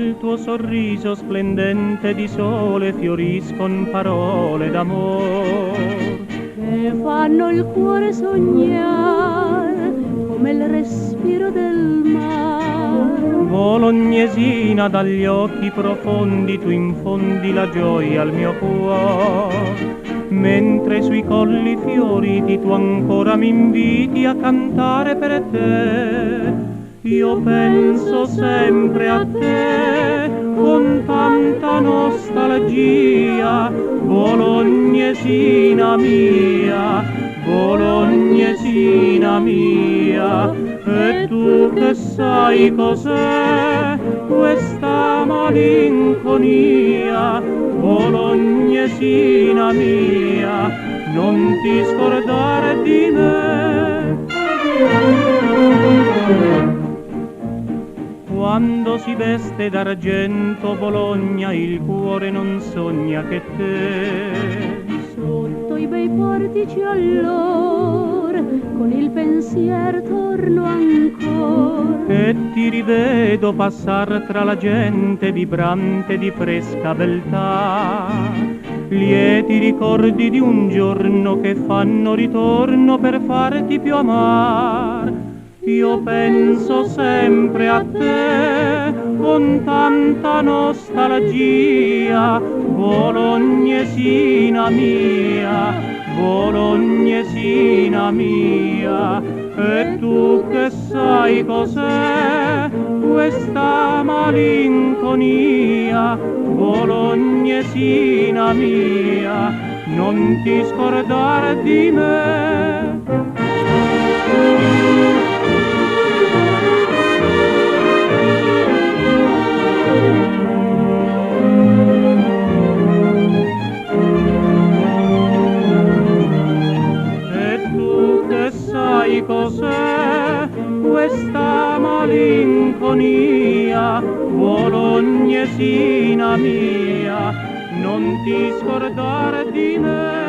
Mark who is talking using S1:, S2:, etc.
S1: nel tuo sorriso splendente di sole fioriscon parole d'amor
S2: che fanno il cuore sognare come il respiro del mare.
S1: Bolognesina, dagli occhi profondi tu infondi la gioia al mio cuore, mentre sui colli fioriti tu ancora mi inviti a cantare per te. Io penso sempre a te con tanta nostalgia, bolognesina mia, bolognesina mia. E tu che sai cos'è questa malinconia, bolognesina mia, non ti scordare di me. Quando si veste d'argento Bologna, il cuore non sogna che te.
S2: Sotto i bei portici allora, con il pensier torno ancora.
S1: E ti rivedo passar tra la gente vibrante di fresca beltà. Lieti ricordi di un giorno che fanno ritorno per farti più amar. Io penso sempre a te con tanta nostalgia, bolognesina mia, bolognesina mia. E tu che sai cos'è questa malinconia, bolognesina mia, non ti scordare di me. Sai cos'è questa malinconia, bolognesina mia, non ti scordare di me.